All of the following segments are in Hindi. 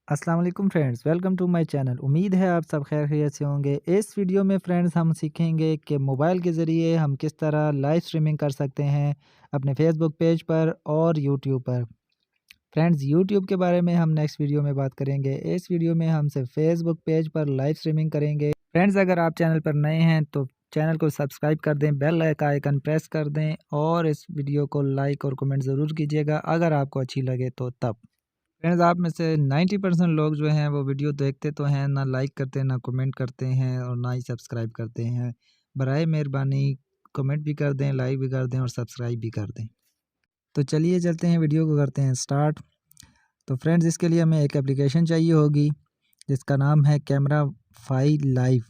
अस्सलाम वालेकुम friends, welcome to my channel. उम्मीद है आप सब खैर खैरियत से होंगे। इस वीडियो में फ्रेंड्स हम सीखेंगे कि मोबाइल के ज़रिए हम किस तरह लाइव स्ट्रीमिंग कर सकते हैं अपने फेसबुक पेज पर और यूट्यूब पर। फ्रेंड्स, यूट्यूब के बारे में हम नेक्स्ट वीडियो में बात करेंगे। इस वीडियो में हम सिर्फ फेसबुक पेज पर लाइव स्ट्रीमिंग करेंगे। फ्रेंड्स, अगर आप चैनल पर नए हैं तो चैनल को सब्सक्राइब कर दें, बेल का आइकन प्रेस कर दें और इस वीडियो को लाइक और कमेंट ज़रूर कीजिएगा अगर आपको अच्छी लगे तो तब। फ्रेंड्स, आप में से 90% लोग जो हैं वो वीडियो देखते तो हैं, ना लाइक करते हैं, ना कमेंट करते हैं और ना ही सब्सक्राइब करते हैं। बराए मेहरबानी कमेंट भी कर दें, लाइक भी कर दें और सब्सक्राइब भी कर दें। तो चलिए चलते हैं, वीडियो को करते हैं स्टार्ट। तो फ्रेंड्स, इसके लिए हमें एक एप्लीकेशन चाहिए होगी जिसका नाम है कैमरा फाइल लाइव।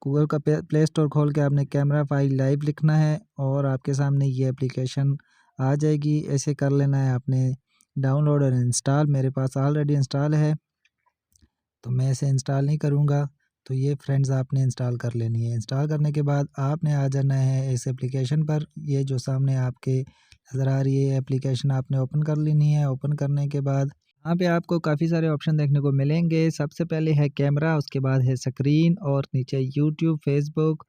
गूगल का प्ले स्टोर खोल के आपने कैमरा फाइल लाइव लिखना है और आपके सामने ये एप्लीकेशन आ जाएगी। ऐसे कर लेना है आपने डाउनलोड और इंस्टॉल। मेरे पास ऑलरेडी इंस्टॉल है तो मैं इसे इंस्टॉल नहीं करूँगा। तो ये फ्रेंड्स आपने इंस्टॉल कर लेनी है। इंस्टॉल करने के बाद आपने आ जाना है इस एप्लीकेशन पर। ये जो सामने आपके नज़र आ रही है एप्लीकेशन आपने ओपन कर लेनी है। ओपन करने के बाद यहाँ पे आपको काफ़ी सारे ऑप्शन देखने को मिलेंगे। सबसे पहले है कैमरा, उसके बाद है स्क्रीन और नीचे यूट्यूब, फेसबुक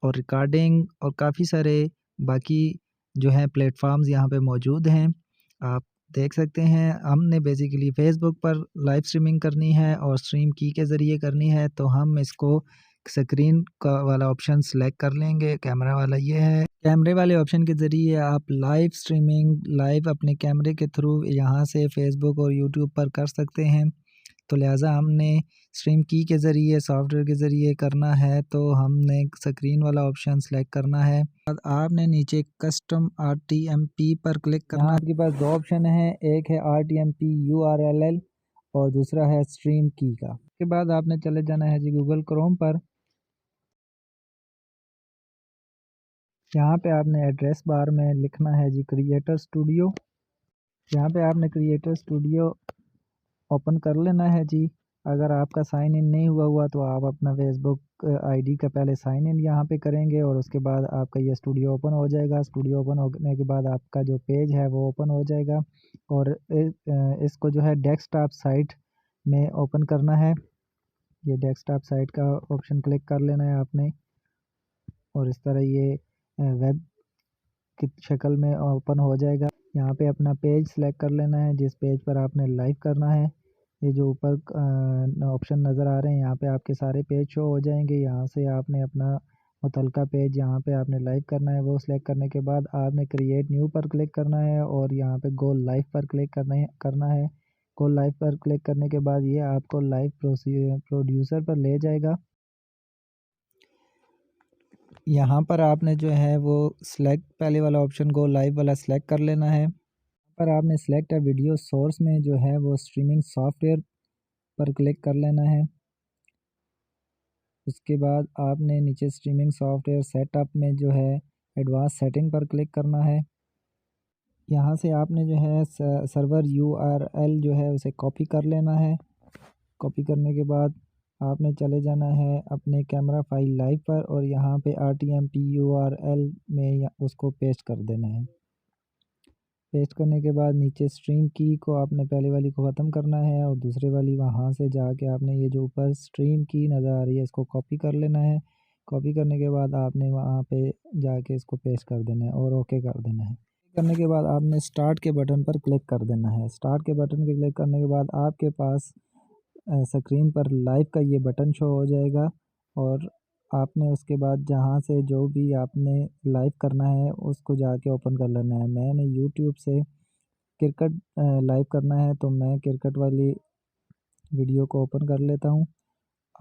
और रिकॉर्डिंग और काफ़ी सारे बाकी जो हैं प्लेटफॉर्म्स यहाँ पे मौजूद हैं। आप देख सकते हैं हमने बेसिकली फ़ेसबुक पर लाइव स्ट्रीमिंग करनी है और स्ट्रीम की के ज़रिए करनी है, तो हम इसको स्क्रीन का वाला ऑप्शन सेलेक्ट कर लेंगे। कैमरा वाला ये है। कैमरे वाले ऑप्शन के ज़रिए आप लाइव स्ट्रीमिंग लाइव अपने कैमरे के थ्रू यहाँ से फ़ेसबुक और यूट्यूब पर कर सकते हैं। तो लिहाजा हमने स्ट्रीम की के ज़रिए सॉफ्टवेयर के ज़रिए करना है, तो हमने स्क्रीन वाला ऑप्शन सेलेक्ट करना है। अब आपने नीचे कस्टम आरटीएमपी पर क्लिक करना। यहाँ आपके पास दो ऑप्शन है, एक है आरटीएमपी यूआरएल और दूसरा है स्ट्रीम की का। उसके बाद आपने चले जाना है जी गूगल क्रोम पर। यहाँ पे आपने एड्रेस बार में लिखना है जी क्रिएटर स्टूडियो। यहाँ पे आपने क्रिएटर स्टूडियो ओपन कर लेना है जी। अगर आपका साइन इन नहीं हुआ तो आप अपना फेसबुक आईडी का पहले साइन इन यहाँ पे करेंगे और उसके बाद आपका ये स्टूडियो ओपन हो जाएगा। स्टूडियो ओपन होने के बाद आपका जो पेज है वो ओपन हो जाएगा और इसको जो है डेस्कटॉप साइट में ओपन करना है। ये डेस्कटॉप साइट का ऑप्शन क्लिक कर लेना है आपने और इस तरह ये वेब की शक्ल में ओपन हो जाएगा। यहाँ पे अपना पेज सेलेक्ट कर लेना है जिस पेज पर आपने लाइव करना है। ये जो ऊपर ऑप्शन नज़र आ रहे हैं यहाँ पे आपके सारे पेज शो हो जाएंगे। यहाँ से आपने अपना मुतलका पेज जहाँ पे आपने लाइव करना है वो सिलेक्ट करने के बाद आपने क्रिएट न्यू पर क्लिक करना है और यहाँ पे गो लाइव पर क्लिक करना है। गो लाइव पर क्लिक करने के बाद ये आपको लाइव प्रोड्यूसर पर ले जाएगा। यहाँ पर आपने जो है वो सिलेक्ट पहले वाला ऑप्शन गो लाइव वाला सिलेक्ट कर लेना है। पर आपने सिलेक्ट वीडियो सोर्स में जो है वो स्ट्रीमिंग सॉफ्टवेयर पर क्लिक कर लेना है। उसके बाद आपने नीचे स्ट्रीमिंग सॉफ्टवेयर सेटअप में जो है एडवांस सेटिंग पर क्लिक करना है। यहाँ से आपने जो है सर्वर यूआरएल जो है उसे कॉपी कर लेना है। कॉपी करने के बाद आपने चले जाना है अपने कैमरा फाइल लाइव पर और यहाँ पे आरटीएमपी यूआरएल में उसको पेस्ट कर देना है। पेस्ट करने के बाद नीचे स्ट्रीम की को आपने पहले वाली को ख़त्म करना है और दूसरे वाली वहाँ से जाके आपने ये जो ऊपर स्ट्रीम की नज़र आ रही है इसको कॉपी कर लेना है। कॉपी करने के बाद आपने वहाँ पे जाके इसको पेस्ट कर देना है और ओके कर देना है। करने के बाद आपने स्टार्ट के बटन पर क्लिक कर देना है। स्टार्ट के बटन पर क्लिक करने के बाद आपके पास स्क्रीन पर लाइव का ये बटन शो हो जाएगा और आपने उसके बाद जहाँ से जो भी आपने लाइव करना है उसको जाके ओपन कर लेना है। मैंने यूट्यूब से क्रिकेट लाइव करना है तो मैं क्रिकेट वाली वीडियो को ओपन कर लेता हूँ।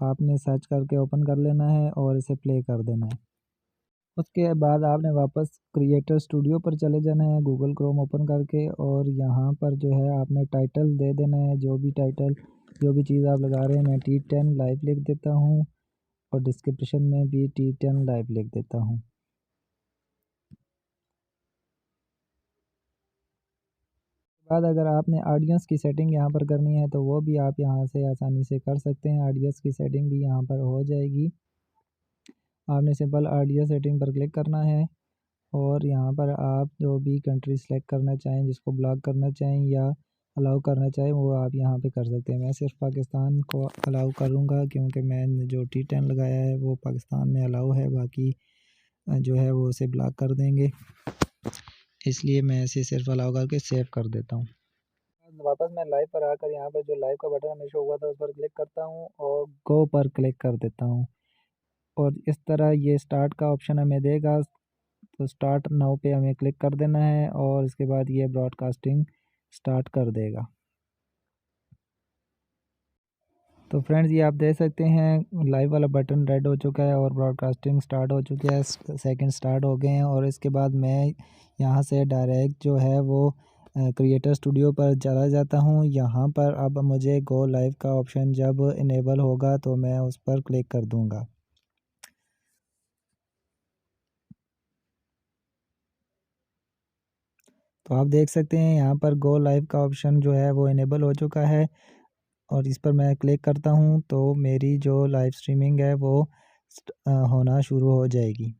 आपने सर्च करके ओपन कर लेना है और इसे प्ले कर देना है। उसके बाद आपने वापस क्रिएटर स्टूडियो पर चले जाना है गूगल क्रोम ओपन करके और यहाँ पर जो है आपने टाइटल दे देना है। जो भी टाइटल जो भी चीज़ आप लगा रहे हैं, मैं T10 लाइव लिख देता हूँ और डिस्क्रिप्शन में भी T10 लाइव लिख देता हूँ। बाद अगर आपने ऑडियंस की सेटिंग यहाँ पर करनी है तो वो भी आप यहाँ से आसानी से कर सकते हैं। ऑडियंस की सेटिंग भी यहाँ पर हो जाएगी। आपने सिंपल ऑडियो सेटिंग पर क्लिक करना है और यहाँ पर आप जो भी कंट्री सेलेक्ट करना चाहें, जिसको ब्लॉक करना चाहें या अलाउ करना चाहें वो आप यहाँ पे कर सकते हैं। मैं सिर्फ पाकिस्तान को अलाउ करूँगा क्योंकि मैंने जो T10 लगाया है वो पाकिस्तान में अलाउ है, बाकी जो है वो उसे ब्लॉक कर देंगे, इसलिए मैं इसे सिर्फ अलाउ करके सेव कर देता हूँ। वापस मैं लाइव पर आकर यहाँ पर जो लाइव का बटन हमें शो हुआ था उस पर क्लिक करता हूँ और गो पर क्लिक कर देता हूँ, और इस तरह ये स्टार्ट का ऑप्शन हमें देगा। तो स्टार्ट नाउ पे हमें क्लिक कर देना है और इसके बाद ये ब्रॉडकास्टिंग स्टार्ट कर देगा। तो फ्रेंड्स ये आप देख सकते हैं लाइव वाला बटन रेड हो चुका है और ब्रॉडकास्टिंग स्टार्ट हो चुकी है, सेकंड स्टार्ट हो गए हैं। और इसके बाद मैं यहाँ से डायरेक्ट जो है वो क्रिएटर स्टूडियो पर चला जाता हूँ। यहाँ पर अब मुझे गो लाइव का ऑप्शन जब इनेबल होगा तो मैं उस पर क्लिक कर दूँगा। तो आप देख सकते हैं यहाँ पर गो लाइव का ऑप्शन जो है वो इनेबल हो चुका है और इस पर मैं क्लिक करता हूँ तो मेरी जो लाइव स्ट्रीमिंग है वो होना शुरू हो जाएगी।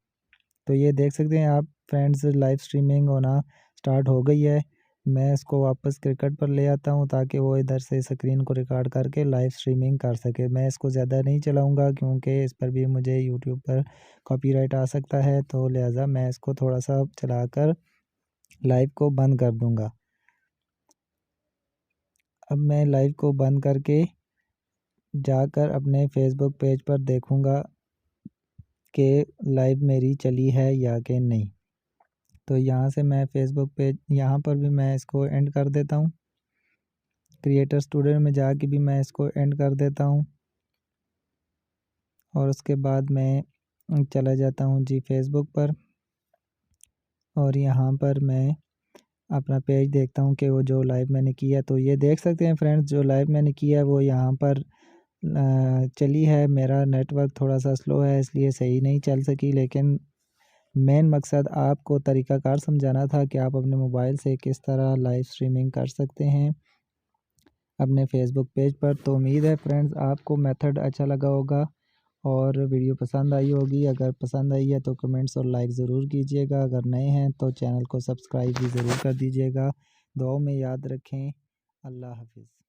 तो ये देख सकते हैं आप फ्रेंड्स, लाइव स्ट्रीमिंग होना स्टार्ट हो गई है। मैं इसको वापस क्रिकेट पर ले आता हूँ ताकि वो इधर से स्क्रीन को रिकॉर्ड करके लाइव स्ट्रीमिंग कर सके। मैं इसको ज़्यादा नहीं चलाऊँगा क्योंकि इस पर भी मुझे यूट्यूब पर कॉपीराइट आ सकता है, तो लिहाजा मैं इसको थोड़ा सा चलाकर लाइव को बंद कर दूँगा। अब मैं लाइव को बंद करके जाकर अपने फेसबुक पेज पर देखूँगा कि लाइव मेरी चली है या कि नहीं। तो यहाँ से मैं फेसबुक पेज यहाँ पर भी मैं इसको एंड कर देता हूँ। क्रिएटर स्टूडियो में जाके भी मैं इसको एंड कर देता हूँ और उसके बाद मैं चला जाता हूँ जी फेसबुक पर, और यहाँ पर मैं अपना पेज देखता हूँ कि वो जो लाइव मैंने किया। तो ये देख सकते हैं फ्रेंड्स, जो लाइव मैंने किया है वो यहाँ पर चली है। मेरा नेटवर्क थोड़ा सा स्लो है इसलिए सही नहीं चल सकी, लेकिन मेन मकसद आपको तरीक़ाकार समझाना था कि आप अपने मोबाइल से किस तरह लाइव स्ट्रीमिंग कर सकते हैं अपने फेसबुक पेज पर। तो उम्मीद है फ्रेंड्स आपको मेथड अच्छा लगा होगा और वीडियो पसंद आई होगी। अगर पसंद आई है तो कमेंट्स और लाइक ज़रूर कीजिएगा। अगर नए हैं तो चैनल को सब्सक्राइब भी ज़रूर कर दीजिएगा। दुआओं में याद रखें। अल्लाह हाफ़िज़।